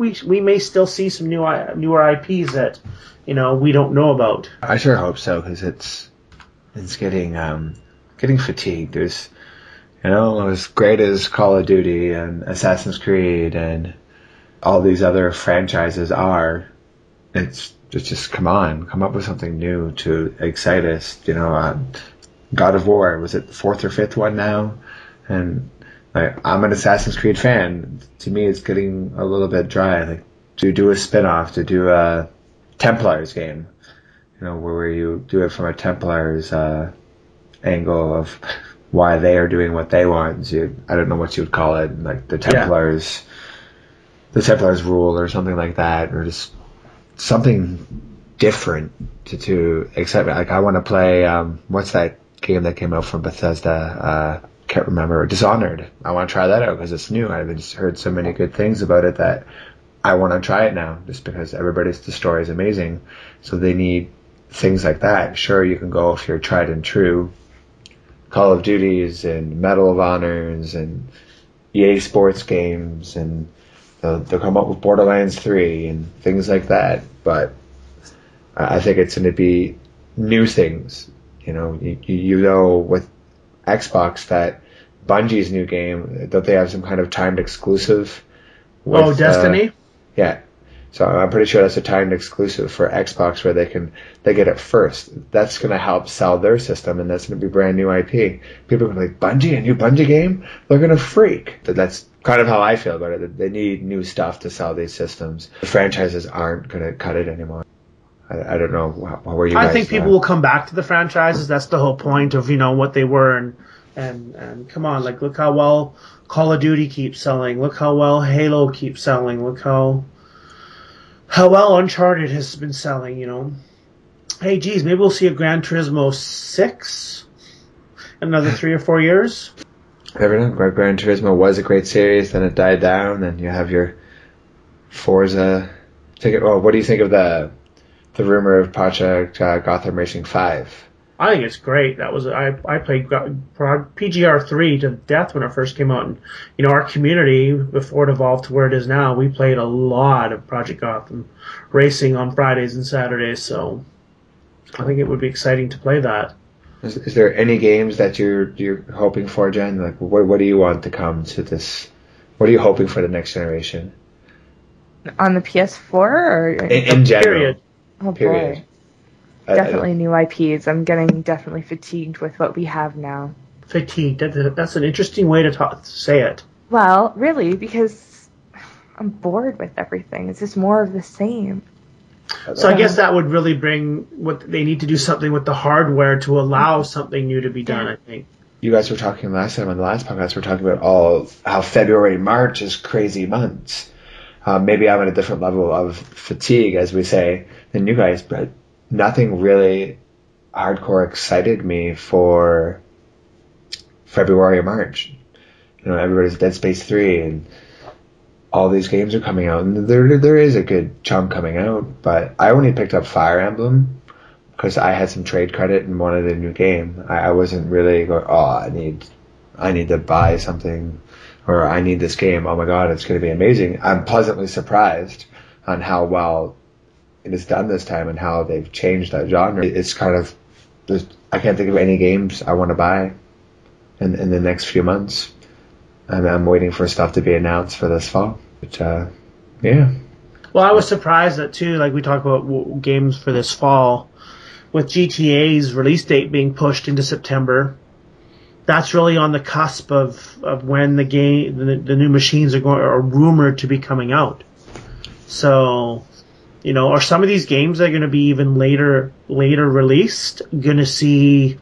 we may still see some newer IPs that we don't know about. I sure hope so, because it's getting fatigued. There's as great as Call of Duty and Assassin's Creed and all these other franchises are, it's just come up with something new to excite us. God of War, was it the 4th or 5th one now? And I'm an Assassin's Creed fan. To me, it's getting a little bit dry. Like, to do a spin-off, to do a Templars game, where you do it from a Templars angle of why they are doing what they want. I don't know what you would call it, like the Templars, the Templars rule or something like that, or just something different to excite me. Like, I want to play, what's that game that came out from Bethesda? Can't remember. Dishonored. I want to try that out because it's new. I've just heard so many good things about it that I want to try it now, just because the story is amazing. So they need things like that. Sure, you can go if you're tried and true Call of Duties and Medal of Honors and EA Sports games, and they'll come up with Borderlands 3 and things like that. But I think it's going to be new things. With Xbox, that Bungie's new game, don't they have some kind of timed exclusive with, Destiny? Yeah. So I'm pretty sure that's a timed exclusive for Xbox, where they get it first. That's going to help sell their system, and that's going to be brand new IP. People are going to be like, Bungie, a new Bungie game? They're going to freak. That's kind of how I feel about it. They need new stuff to sell these systems. The franchises aren't going to cut it anymore. I don't know where you guys I think people will come back to the franchises. That's the whole point of what they were, and come on, like, look how well Call of Duty keeps selling. Look how well Halo keeps selling. Look how well Uncharted has been selling. Hey, geez, maybe we'll see a Gran Turismo 6 in another 3 or 4 years. Never know. Gran Turismo was a great series, then it died down, then you have your Forza ticket. Well, what do you think of the rumor of Project Gotham Racing 5? I think it's great. I played PGR3 to death when it first came out. And, our community, before it evolved to where it is now, we played a lot of Project Gotham racing on Fridays and Saturdays. So I think it would be exciting to play that. Is there any games that you're hoping for, Jen? Like, what do you want to come to this? What are you hoping for the next generation? On the PS4 or in general? Period. Oh Period. boy. Definitely new IPs. I'm getting definitely fatigued with what we have now. Fatigued. That's an interesting way to say it. Well, really, because I'm bored with everything. It's just more of the same. So I guess that would really bring what they need to do something with the hardware to allow something new to be done, I think. You guys were talking last time on the last podcast, we were talking about how February, March is crazy months. Maybe I'm at a different level of fatigue, as we say, than you guys, but nothing really hardcore excited me for February or March. Everybody's Dead Space 3 and all these games are coming out, and there is a good chunk coming out, but I only picked up Fire Emblem because I had some trade credit and wanted a new game. I wasn't really going, I need to buy something, or I need this game. Oh my god, it's going to be amazing. I'm pleasantly surprised on how well it is done this time and how they've changed that genre. It's kind of, I can't think of any games I want to buy in the next few months. I'm waiting for stuff to be announced for this fall. But, yeah. Well, I was surprised that, too, like we talked about games for this fall, with GTA's release date being pushed into September. That's really on the cusp of when the new machines are rumored to be coming out. So, are some of these games that are going to be even later released going to see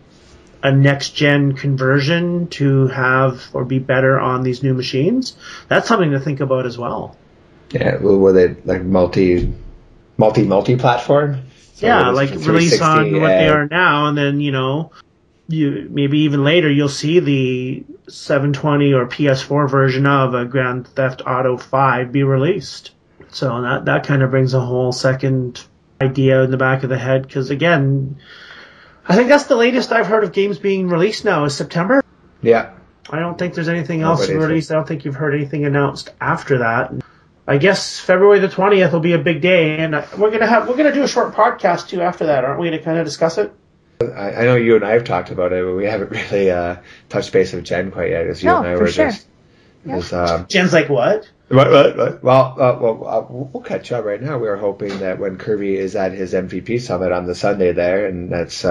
a next-gen conversion to have or be better on these new machines? That's something to think about as well. Yeah, were they like multi-platform? So yeah, like release on what they are now, and then, you maybe even later you'll see the 720 or PS4 version of a Grand Theft Auto 5 be released. So that kind of brings a whole second idea in the back of the head, because again, I think that's the latest I've heard of games being released now is September. Yeah. I don't think there's anything else released. I don't think you've heard anything announced after that. I guess February the 20th will be a big day, and we're gonna do a short podcast too after that, aren't we? To kind of discuss it. I know you and I have talked about it, but we haven't really touched base with Jen quite yet. As you and I were sure. just. Yeah. Jen's like, what? What? Well, we'll catch up right now. We were hoping that when Kirby is at his MVP summit on the Sunday there, and that's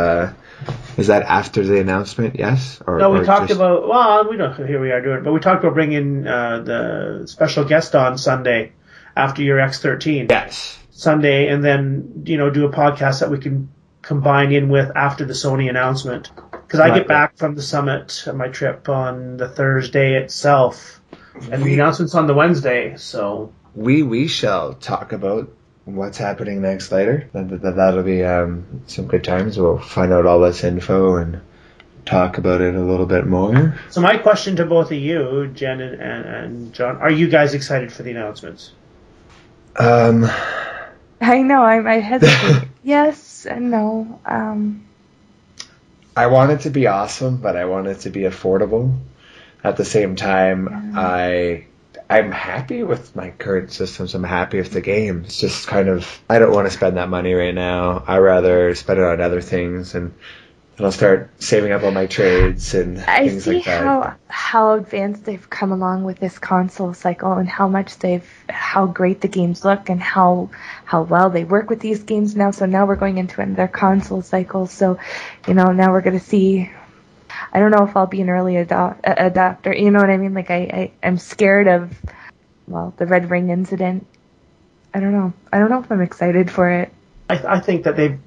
is that after the announcement? Yes. No, we talked about. Well, we don't. Here we are doing it, but we talked about bringing the special guest on Sunday after your X13. Yes. Sunday, and then do a podcast that we can combine in with after the Sony announcement, because I get back from the summit, my trip on the Thursday itself. And the announcement's on the Wednesday, so... We shall talk about what's happening next later. That'll be some good times. We'll find out all this info and talk about it a little bit more. So my question to both of you, Jen and John, are you guys excited for the announcements? I know, I hesitate. Yes and no. I want it to be awesome, but I want it to be affordable. At the same time, I'm happy with my current systems. I'm happy with the game. It's just kind of, I don't want to spend that money right now. I'd rather spend it on other things, and then I'll start saving up on my trades and things like that. I see how advanced they've come along with this console cycle, and how great the games look, and how well they work with these games now. So now we're going into their console cycle. So, now we're going to see. I don't know if I'll be an early adopter. You know what I mean? Like I'm scared of, the Red Ring incident. I don't know. I don't know if I'm excited for it. I think that they've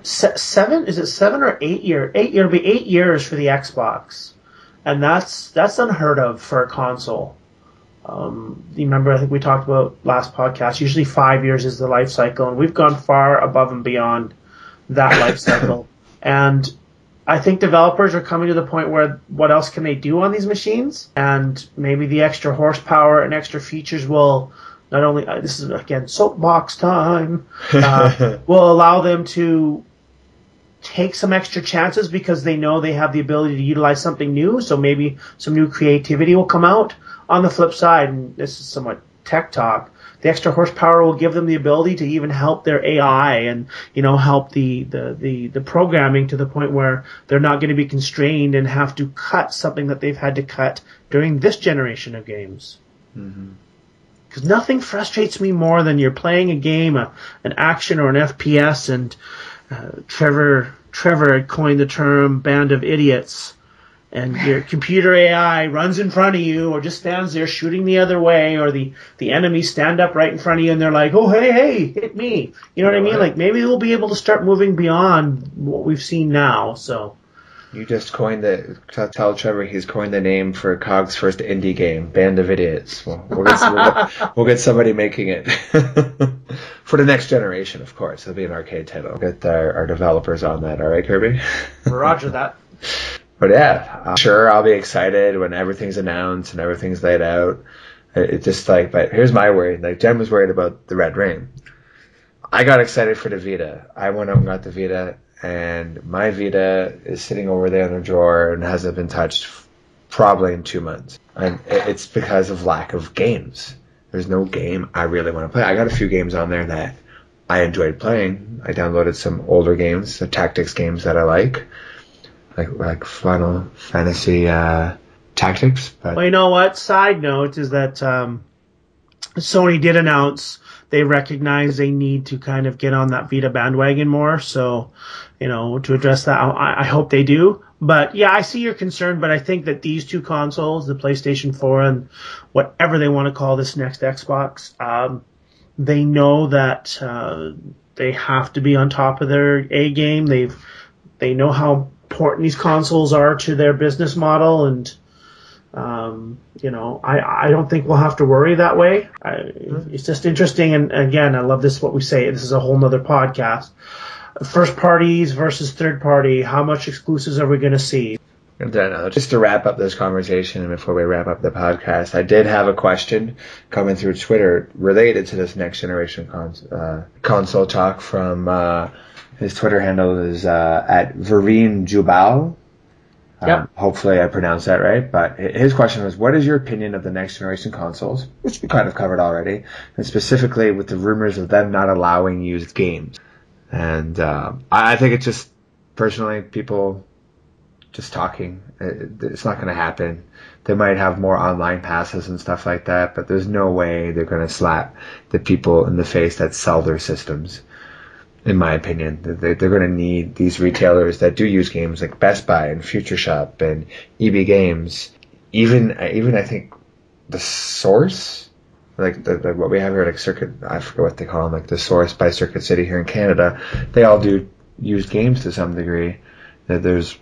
7. Is it 7 or 8 years? It'll be 8 years for the Xbox, and that's unheard of for a console. You remember? I think we talked about last podcast. Usually 5 years is the life cycle, and we've gone far above and beyond that life cycle. And I think developers are coming to the point where what else can they do on these machines? And maybe the extra horsepower and extra features will not only, this is again soapbox time, will allow them to take some extra chances because they know they have the ability to utilize something new, so maybe some new creativity will come out. On the flip side, and this is somewhat tech talk, the extra horsepower will give them the ability to even help their AI and, help the programming to the point where they're not going to be constrained and have to cut something that they've had to cut during this generation of games. Because nothing frustrates me more than you're playing a game, an action or an FPS, and Trevor had coined the term band of idiots, and your computer AI runs in front of you or just stands there shooting the other way, or the enemies stand up right in front of you and they're like, oh, hey, hit me. You know what I mean? Like, maybe we'll be able to start moving beyond what we've seen now. So you just coined tell Trevor he's coined the name for COG's first indie game, Band of Idiots. We'll get somebody making it. For the next generation, of course. It'll be an arcade title. We'll get our developers on that. All right, Kirby? Roger that. But yeah, I'm sure I'll be excited when everything's announced and everything's laid out. It's just but here's my worry. Like, Jen was worried about the Red Ring. I got excited for the Vita. I went up and got the Vita, and my Vita is sitting over there in the drawer and hasn't been touched probably in 2 months. And it's because of lack of games. There's no game I really want to play. I got a few games on there that I enjoyed playing. I downloaded some older games, the tactics games that I like Final Fantasy Tactics. But well, you know what? Side note is that Sony did announce they recognize they need to kind of get on that Vita bandwagon more. So, to address that, I hope they do. But yeah, I see your concern, but I think that these two consoles, the PlayStation 4 and whatever they want to call this next Xbox, they know that they have to be on top of their A game. They know how important these consoles are to their business model, and I don't think we'll have to worry that way. It's just interesting, and again, I love this. What we say, this is a whole nother podcast. First parties versus third party. How much exclusives are we going to see? And then, just to wrap up this conversation, and before we wrap up the podcast, I did have a question coming through Twitter related to this next generation console talk from his Twitter handle is at Vereen Jubal. Yep. Hopefully I pronounced that right. But his question was, what is your opinion of the next generation consoles, which we kind of covered already, and specifically with the rumors of them not allowing used games? And I think it's just, personally, people just talking. It's not going to happen. They might have more online passes and stuff like that, but there's no way they're going to slap the people in the face that sell their systems. In my opinion, they're going to need these retailers that do use games like Best Buy and Future Shop and EB Games. Even I think the Source, like what we have here, like Circuit, I forget what they call them, like the Source by Circuit City here in Canada. They all do use games to some degree. There's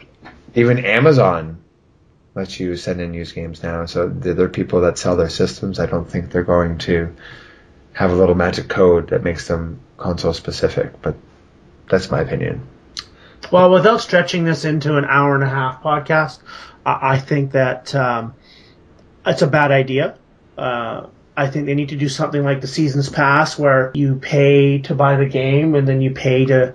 even Amazon lets you send in used games now. So there are people that sell their systems. I don't think they're going to have a little magic code that makes them console specific, but that's my opinion. Well, without stretching this into an hour and a half podcast, I think that it's a bad idea. I think they need to do something like the Seasons Pass, where you pay to buy the game and then you pay to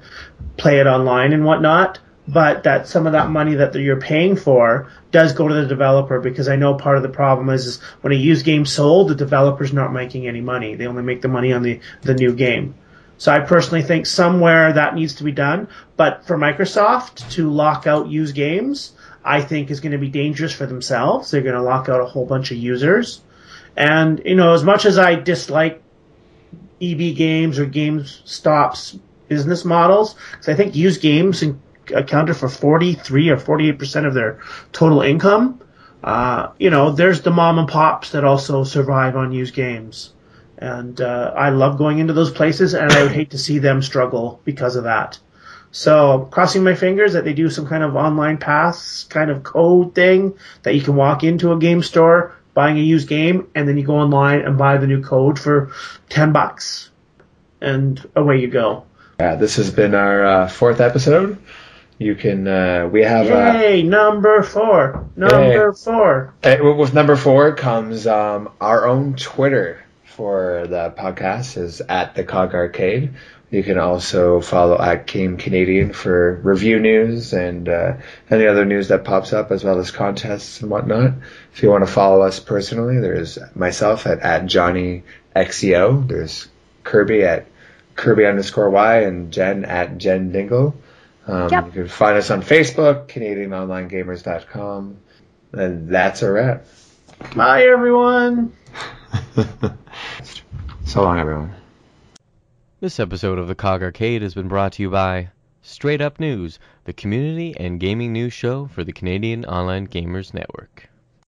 play it online and whatnot. But that some of that money that you're paying for does go to the developer, because I know part of the problem is when a used game's sold, the developer's not making any money. They only make the money on the new game. So I personally think somewhere that needs to be done. But for Microsoft to lock out used games, I think is going to be dangerous for themselves. They're going to lock out a whole bunch of users. And, as much as I dislike EB Games or GameStop's business models, because I think used games accounted for 43 or 48% of their total income. There's the mom and pops that also survive on used games. And I love going into those places, and I would hate to see them struggle because of that. So crossing my fingers that they do some kind of online pass kind of code thing that you can walk into a game store buying a used game, and then you go online and buy the new code for $10. And away you go. Yeah, this has been our fourth episode. You can, we have... Yay, number 4. Number 4. With number 4 comes our own Twitter for the podcast is at the COG Arcade. You can also follow at Game Canadian for review news and any other news that pops up, as well as contests and whatnot. If you want to follow us personally, there's myself at Johnny XEO. There's Kirby at Kirby_Y and Jen at Jen Dingle. Yep. You can find us on Facebook, CanadianOnlineGamers.com. And that's a wrap. Bye, everyone. So long, everyone. This episode of the COG Arcade has been brought to you by Straight Up News, the community and gaming news show for the Canadian Online Gamers Network.